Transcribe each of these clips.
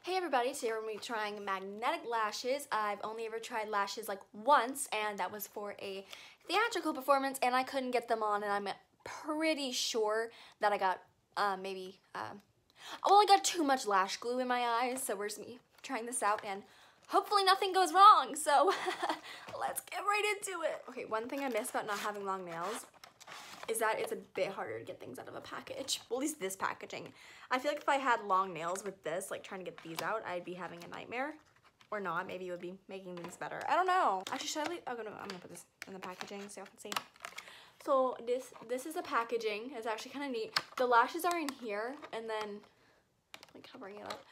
Hey everybody, today we're going to be trying magnetic lashes. I've only ever tried lashes like once, and that was for a theatrical performance, and I couldn't get them on, and I'm pretty sure that I got I got too much lash glue in my eyes, so we're just me trying this out, and hopefully nothing goes wrong, so let's get right into it. Okay, one thing I miss about not having long nails is that it's a bit harder to get things out of a package. Well, at least this packaging. I feel like if I had long nails with this, like trying to get these out, I'd be having a nightmare. Or not, maybe it would be making things better. I don't know. Actually, should I leave? Oh, no, I'm gonna put this in the packaging so y'all can see. So this is the packaging. It's actually kind of neat. The lashes are in here, and then, like covering it up.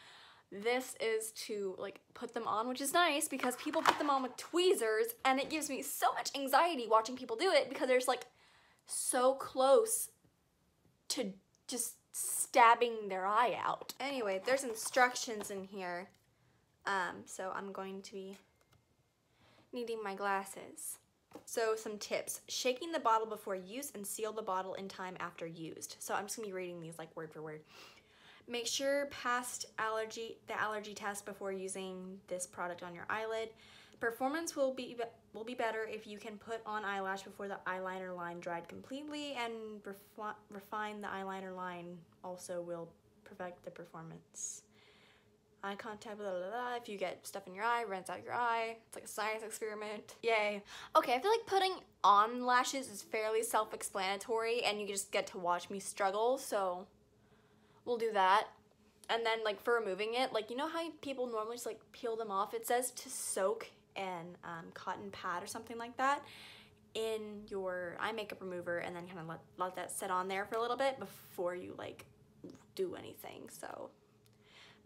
This is to like put them on, which is nice because people put them on with tweezers, and it gives me so much anxiety watching people do it because there's like so close to just stabbing their eye out. Anyway, there's instructions in here. So I'm going to be needing my glasses. So some tips: shaking the bottle before use and seal the bottle in time after used. So I'm just gonna be reading these like word for word. Make sure passed the allergy test before using this product on your eyelid. Performance will be better if you can put on eyelash before the eyeliner line dried completely, and refine the eyeliner line also will perfect the performance. Eye contact, blah, blah, blah. If you get stuff in your eye, rinse out your eye. It's like a science experiment. Yay. Okay, I feel like putting on lashes is fairly self-explanatory, and you just get to watch me struggle, so we'll do that. And then like for removing it, like you know how people normally just like peel them off? It says to soak an cotton pad or something like that in your eye makeup remover, and then kind of let that sit on there for a little bit before you like do anything. So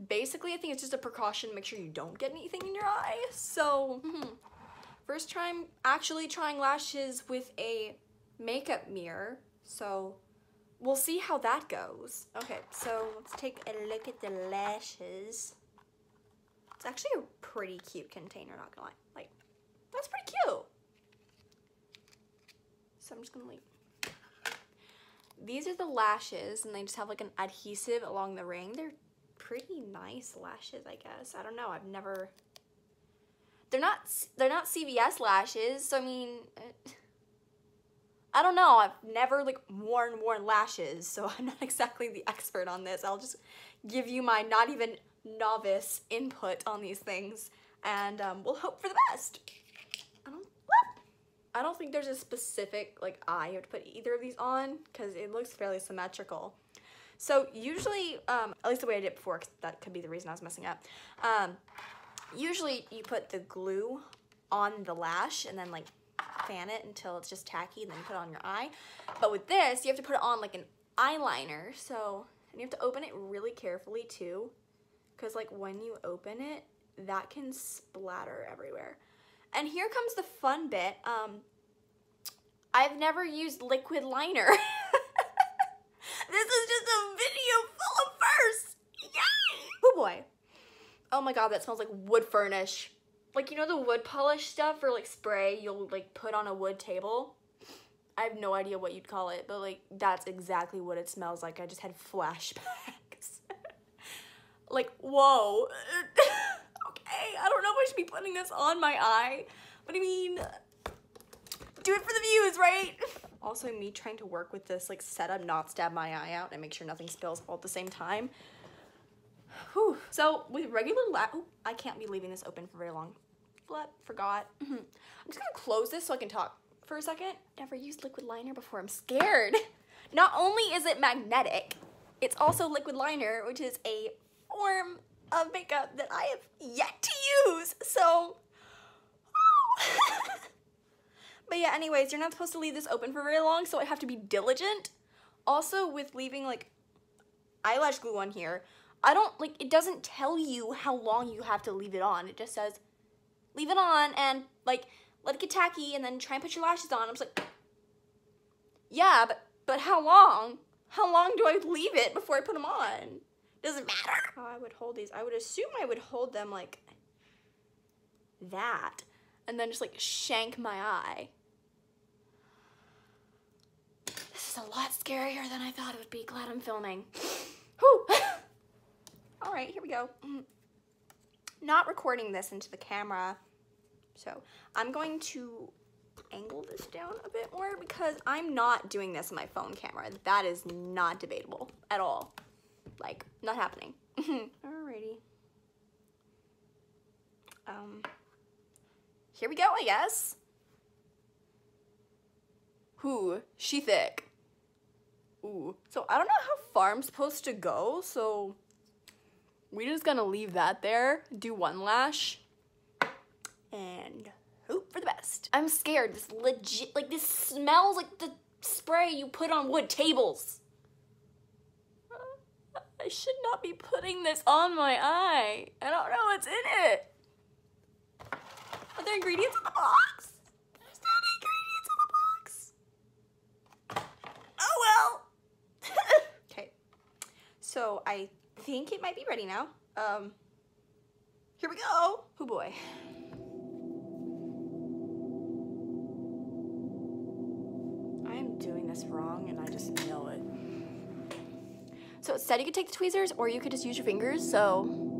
basically I think it's just a precaution to make sure you don't get anything in your eye. So first time actually trying lashes with a makeup mirror, so we'll see how that goes. Okay, so let's take a look at the lashes. It's actually a pretty cute container, not gonna lie. Like, that's pretty cute. So I'm just gonna these are the lashes, and they just have like an adhesive along the ring. They're pretty nice lashes, I guess. I don't know, they're not CVS lashes, so I mean, I don't know, I've never like worn lashes, so I'm not exactly the expert on this. I'll just give you my not even novice input on these things, and we'll hope for the best. I don't think there's a specific like eye you have to put either of these on because it looks fairly symmetrical. So usually, at least the way I did it before, cause that could be the reason I was messing up. Usually you put the glue on the lash and then like fan it until it's just tacky, and then you put it on your eye. But with this, you have to put it on like an eyeliner, so, and you have to open it really carefully too, because like when you open it, that can splatter everywhere. And here comes the fun bit. I've never used liquid liner. This is just a video full of firsts. Yay! Oh boy. Oh my god, that smells like wood furnish. Like, you know the wood polish stuff or like spray you'll like put on a wood table? I have no idea what you'd call it, but like that's exactly what it smells like. I just had flashbacks. Like, whoa. Okay, I don't know if I should be putting this on my eye, but I mean, do it for the views, right? Also, me trying to work with this like setup, not stab my eye out and make sure nothing spills all at the same time. Whew. So with regular I can't be leaving this open for very long. Forgot. I'm just gonna close this so I can talk for a second. Never used liquid liner before, I'm scared. Not only is it magnetic, it's also liquid liner, which is a form of makeup that I have yet to use, so but yeah, anyways, you're not supposed to leave this open for very long, so I have to be diligent. Also, with leaving like eyelash glue on here, it doesn't tell you how long you have to leave it on. It just says leave it on and like let it get tacky and then try and put your lashes on. I'm just like, yeah, but how long? How long do I leave it before I put them on? Doesn't matter how I would hold these. I would assume I would hold them like that and then just like shank my eye. This is a lot scarier than I thought it would be. Glad I'm filming. Whew. All right, here we go. not recording this into the camera. So I'm going to angle this down a bit more because I'm not doing this on my phone camera. That is not debatable at all. Like, not happening. Alrighty. Here we go, I guess. Ooh, she thick. Ooh. So I don't know how far I'm supposed to go, so we just gonna leave that there, do one lash, and hope for the best. I'm scared. This legit, like, this smells like the spray you put on wood tables. I should not be putting this on my eye. I don't know what's in it. Are there ingredients in the box? There's not ingredients in the box. Oh well. Okay. So I think it might be ready now. Here we go. Oh boy. I am doing this wrong and I just know it. So it said you could take the tweezers or you could just use your fingers, so.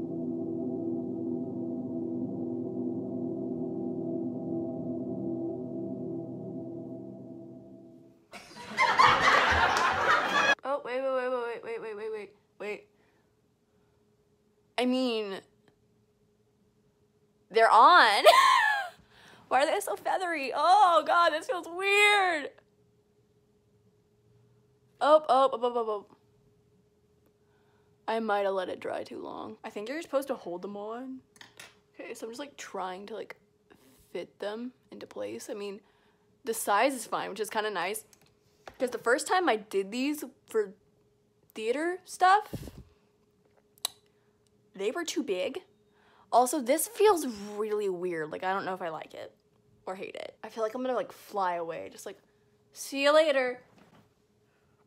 Oh, wait. I mean, they're on. Why are they so feathery? Oh God, this feels weird. Oh. I might have let it dry too long. I think you're supposed to hold them on. Okay, so I'm just like trying to like fit them into place. I mean, the size is fine, which is kind of nice. Because the first time I did these for theater stuff, they were too big. Also, this feels really weird. Like, I don't know if I like it or hate it. I feel like I'm gonna like fly away. Just like, see you later.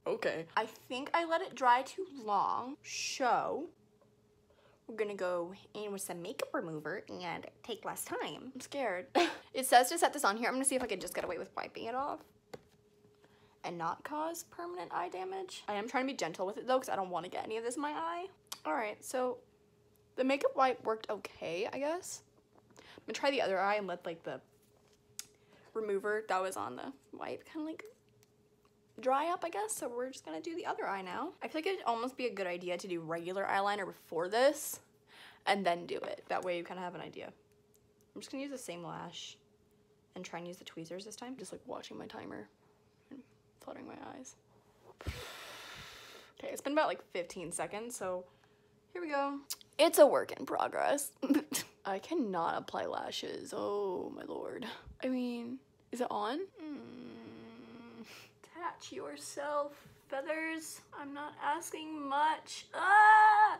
Okay. I think I let it dry too long. So, we're gonna go in with some makeup remover and take less time. I'm scared. It says to set this on here. I'm gonna see if I can just get away with wiping it off and not cause permanent eye damage. I am trying to be gentle with it though, because I don't want to get any of this in my eye. All right, so the makeup wipe worked okay, I guess. I'm gonna try the other eye and let like the remover that was on the wipe kind of like dry up, I guess. So we're just gonna do the other eye now. I feel like it'd almost be a good idea to do regular eyeliner before this and then do it. That way you kind of have an idea. I'm just gonna use the same lash and try and use the tweezers this time. Just like watching my timer and fluttering my eyes. Okay, it's been about like 15 seconds, so here we go. It's a work in progress. I cannot apply lashes. Oh my lord. I mean, is it on? Attach yourself, feathers. I'm not asking much. Ah!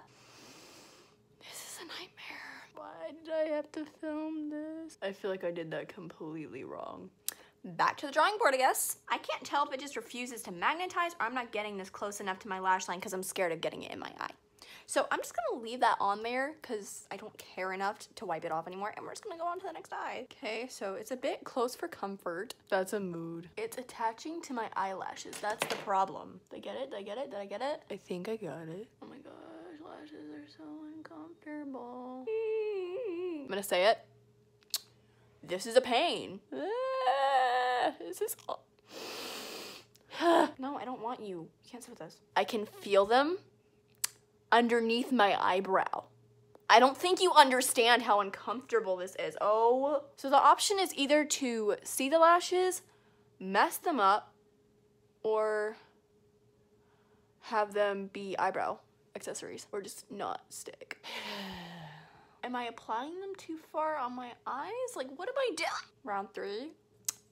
This is a nightmare. Why did I have to film this? I feel like I did that completely wrong. Back to the drawing board, I guess. I can't tell if it just refuses to magnetize or I'm not getting this close enough to my lash line because I'm scared of getting it in my eye. So I'm just gonna leave that on there because I don't care enough to wipe it off anymore, and we're just gonna go on to the next eye. Okay, so it's a bit close for comfort. That's a mood. It's attaching to my eyelashes. That's the problem. Did I get it? Did I get it? Did I get it? I think I got it. Oh my gosh, lashes are so uncomfortable. I'm gonna say it. This is a pain. This is all. No, I don't want you. You can't sit with us. I can feel them underneath my eyebrow. I don't think you understand how uncomfortable this is. Oh. So the option is either to see the lashes, mess them up, or have them be eyebrow accessories, or just not stick. Am I applying them too far on my eyes? Like, what am I doing? Round 3,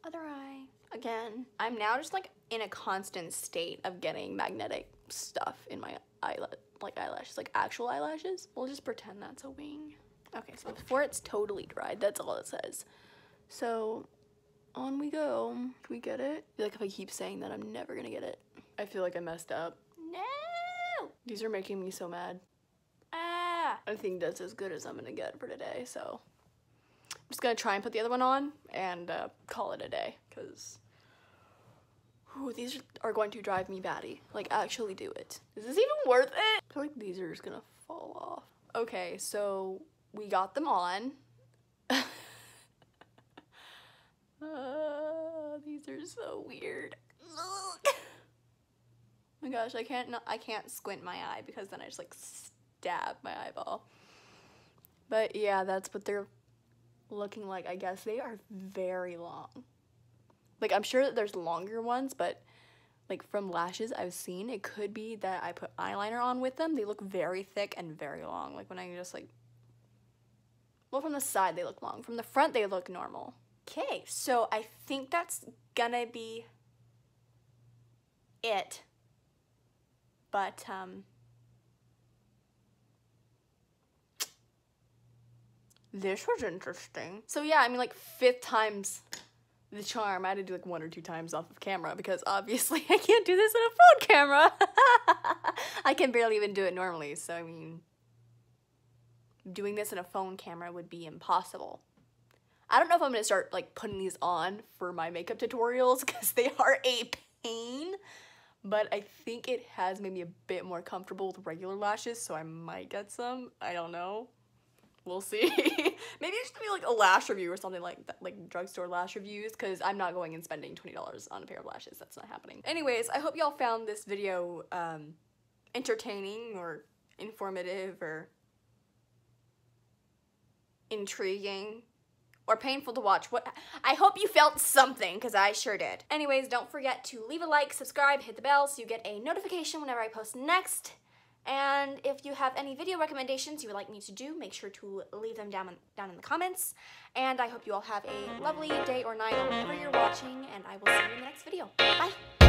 other eye. Again, I'm now just like in a constant state of getting magnetic stuff in my eyelid. Like eyelashes, like actual eyelashes. We'll just pretend that's a wing. Okay, so before it's totally dried, that's all it says. So on we go. Can we get it? I feel like if I keep saying that, I'm never gonna get it. I feel like I messed up. No! These are making me so mad. Ah! I think that's as good as I'm gonna get for today, so I'm just gonna try and put the other one on and call it a day, because these are going to drive me batty. Like, actually do it. Is this even worth it? I feel like these are just gonna fall off. Okay, so we got them on. These are so weird. Oh my gosh, I can't squint my eye because then I just like stab my eyeball. But yeah, that's what they're looking like. I guess they are very long. Like, I'm sure that there's longer ones, but like from lashes I've seen, it could be that I put eyeliner on with them. They look very thick and very long. Like when I just like, well, from the side they look long. From the front they look normal. Okay, so I think that's gonna be it. But this was interesting. So yeah, I mean, like 5th time's the charm. I had to do like 1 or 2 times off of camera because obviously I can't do this in a phone camera. I can barely even do it normally, so I mean, doing this in a phone camera would be impossible. I don't know if I'm gonna start like putting these on for my makeup tutorials because they are a pain, but I think it has made me a bit more comfortable with regular lashes, so I might get some. I don't know. We'll see. Maybe it should be like a lash review or something like that, like drugstore lash reviews, because I'm not going and spending $20 on a pair of lashes. That's not happening. Anyways, I hope y'all found this video entertaining or informative or intriguing or painful to watch. I hope you felt something, because I sure did. Anyways, don't forget to leave a like, subscribe, hit the bell so you get a notification whenever I post next. And if you have any video recommendations you would like me to do, make sure to leave them down in the comments. And I hope you all have a lovely day or night whenever you're watching, and I will see you in the next video. Bye!